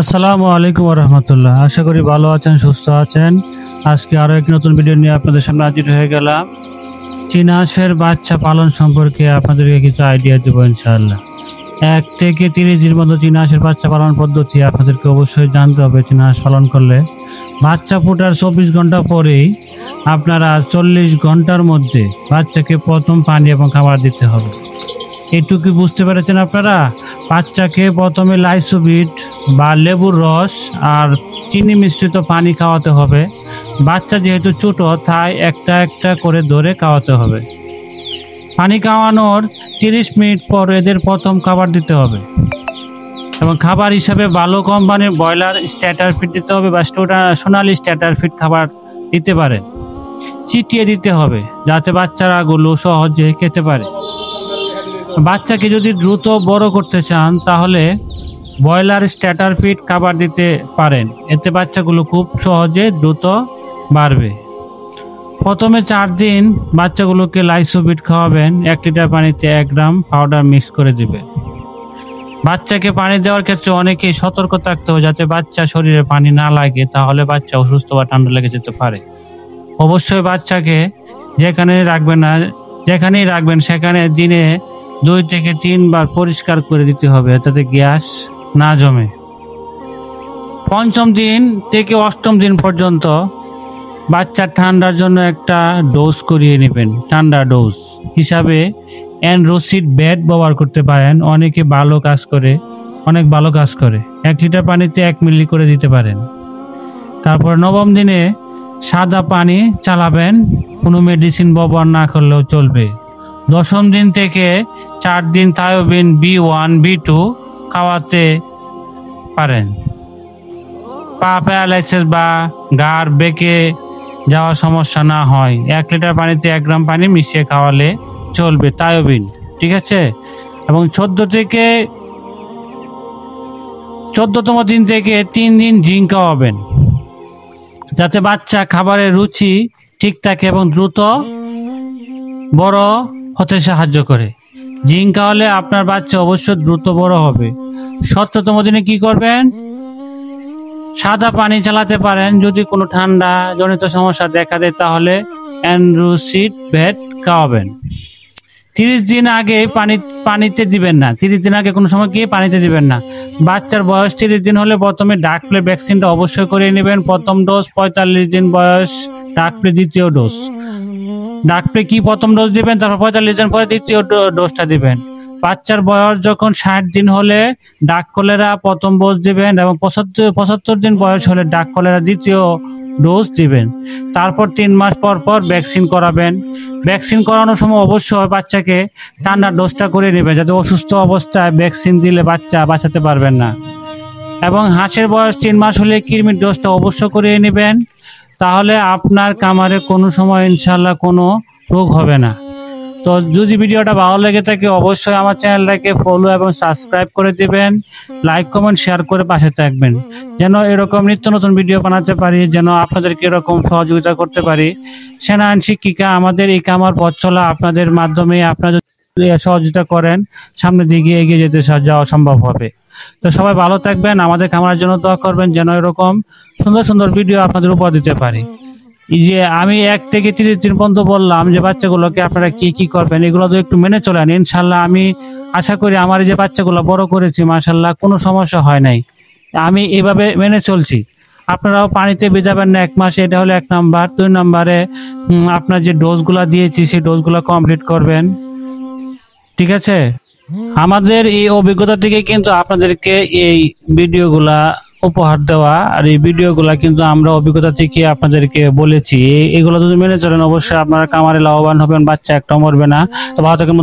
আসসালামু আলাইকুম রহমতুল্লাহ। আশা করি ভালো আছেন, সুস্থ আছেন। আজকে আরো এক নতুন ভিডিও নিয়ে আপনাদের সামনে হাজির হয়ে গেলাম। চীনা হাঁসের বাচ্চা পালন সম্পর্কে আপনাদেরকে কিছু আইডিয়া দেবো ইনশাআল্লাহ। 1 থেকে 30 দিন মতো চীনা হাঁসের বাচ্চা পালন পদ্ধতি আপনাদেরকে অবশ্যই জানতে হবে। চীনা হাঁস পালন করলে বাচ্চা ফোটার 24 ঘন্টা পরেই আপনারা 40 ঘন্টার মধ্যে বাচ্চাকে প্রথম পানি এবং খাবার দিতে হবে। এটুকু বুঝতে পেরেছেন আপনারা? বাচ্চাকে প্রথমে লাইসোবিট বা লেবুর রস আর চিনি মিশ্রিত পানি খাওয়াতে হবে। বাচ্চা যেহেতু ছোট তাই একটা একটা করে ধরে খাওয়াতে হবে। পানি খাওয়ানোর 30 মিনিট পর এদের প্রথম খাবার দিতে হবে এবং খাবার হিসাবে ভালো কোম্পানির ব্রয়লার স্ট্যাটার ফিড দিতে হবে বা সোনালি স্ট্যাটার ফিড খাবার দিতে পারে। ছিটিয়ে দিতে হবে যাতে বাচ্চারাগুলো সহজে খেতে পারে। বাচ্চাকে যদি দ্রুত বড় করতে চান তাহলে ব্রয়লার স্ট্যাটার ফিড খাবার দিতে পারেন। এতে বাচ্চাগুলো খুব সহজে দ্রুত বাড়বে। প্রথমে 4 দিন বাচ্চাগুলোকে লাইসোবিট খাওয়াবেন। 1 লিটার পানিতে 1 গ্রাম পাউডার মিক্স করে দিবেন। বাচ্চাকে পানি দেওয়ার ক্ষেত্রে অনেকেই সতর্ক থাকতে হবে যাতে বাচ্চা শরীরে পানি না লাগে, তাহলে বাচ্চা অসুস্থ বা ঠান্ডা লেগে যেতে পারে। অবশ্যই বাচ্চাকে যেখানেই রাখবেন সেখানে দিনে 2 থেকে 3 বার পরিষ্কার করে দিতে হবে যাতে গ্যাস না জমে। 5ম দিন থেকে 8ম দিন পর্যন্ত বাচ্চার ঠান্ডার জন্য একটা ডোজ করিয়ে নেবেন। ঠান্ডা ডোজ হিসাবে এনরোসিড বেড ব্যবহার করতে পারেন। অনেক ভালো কাজ করে। 1 লিটার পানিতে 1 মিলি করে দিতে পারেন। তারপর 9ম দিনে সাদা পানি চালাবেন, কোনো মেডিসিন ব্যবহার না করলেও চলবে। 10ম দিন থেকে 4 দিন থায়োবিন B1 B2 খাওয়াতে পারেন। পা প্যারালাইসিস বা ঘাড় বেঁকে যাওয়ার সমস্যা না হয় 1 লিটার পানিতে 1 গ্রাম পানি মিশিয়ে খাওয়ালে চলবে থায়োবিন, ঠিক আছে? এবং 14তম দিন থেকে 3 দিন জিঙ্ক খাওয়াবেন যাতে বাচ্চা খাবারের রুচি ঠিক থাকে এবং দ্রুত বড় হতে সাহায্য করে। জিঙ্ক খাওয়ালে আপনার বাচ্চা অবশ্যই দ্রুত বড় হবে। 17তম দিনে কি করবেন? সাদা পানি চালাতে পারেন। যদি কোনো ঠান্ডা জনিত সমস্যা দেখা দেয় তাহলে এনরোসিড বেড খাওয়াবেন। 30 দিন আগে পানিতে দিবেন না। 30 দিন আগে কোনো সময় গিয়ে পানিতে দিবেন না। বাচ্চার বয়স 30 দিন হলে প্রথমে ডাক প্লে ভ্যাকসিনটা অবশ্যই করিয়ে নেবেন। প্রথম ডোজ 45 দিন বয়স ডাক প্লে, দ্বিতীয় ডোজ ডাক প্লে কি প্রথম ডোজ দিবেন, তারপর 45 দিন পরে দ্বিতীয় ডোজটা দিবেন। বাচ্চার বয়স যখন 60 দিন হলে ডাক কলেরা প্রথম ডোজ দিবেন এবং 75 দিন বয়স হলে ডাক কলেরা দ্বিতীয় ডোজ দিবেন। তারপর 3 মাস পর পর ভ্যাকসিন করাবেন। ভ্যাকসিন করানোর সময় অবশ্যই বাচ্চাকে ঠান্ডা ডোজটা করে নেবেন যাতে অসুস্থ অবস্থায় ভ্যাকসিন দিলে বাচ্চা বাঁচাতে পারবেন না। এবং হাঁসের বয়স 3 মাস হলে কৃমির ডোজটা অবশ্যই করিয়ে নেবেন, তাহলে আপনার খামারে কোনো সময় ইনশাআল্লাহ কোনো রোগ হবে না। তো যদি ভিডিওটা ভালো লেগে থাকে অবশ্যই আমার চ্যানেলটাকে ফলো এবং সাবস্ক্রাইব করে দিবেন। লাইক কমেন্ট শেয়ার করে পাশে থাকবেন যেন এরকম নিত্য নতুন ভিডিও বানাতে পারি, যেন আপনাদেরকে এরকম সহযোগিতা করতে পারি। সেনা আইন শিক্ষিকা আমাদের এই খামার পথ চলা আপনাদের মাধ্যমে, আপনারা যদি সহযোগিতা করেন সামনের দিকে এগিয়ে যেতে যাওয়া সম্ভব হবে। তো সবাই ভালো থাকবেন, আমাদের খামারের জন্য দোয়া করবেন যেন এরকম সুন্দর সুন্দর ভিডিও আপনাদের উপহার দিতে পারি। এই যে আমি 1 থেকে 30 দিন পর্যন্ত বললাম যে বাচ্চাগুলোকে আপনারা কি করবেন, এগুলো তো একটু মেনে চলেন। ইনশাল্লাহ আমি আশা করি আমার এই যে বাচ্চাগুলো বড় করেছি মাশাল্লাহ কোনো সমস্যা হয় নাই। আমি এভাবে মেনে চলছি। আপনারাও পানিতে ভেজাবেন না 1 মাস, এটা হলো 1 নাম্বার। 2 নাম্বারে আপনার যে ডোজগুলো দিয়েছি সেই ডোজগুলো কমপ্লিট করবেন, ঠিক আছে? আমাদের এই অভিজ্ঞতা থেকে কিন্তু আপনাদেরকে এই ভিডিওগুলা উপহার দেওয়া, আর এই ভিডিওগুলা কিন্তু আমরা অভিজ্ঞতা থেকে আপনাদেরকে বলেছি। এগুলো যদি মেনে চলেন অবশ্যই আপনারা খামারে লাভবান হবেন, বাচ্চা একটা মরবে না। তো ভালো থাকেন।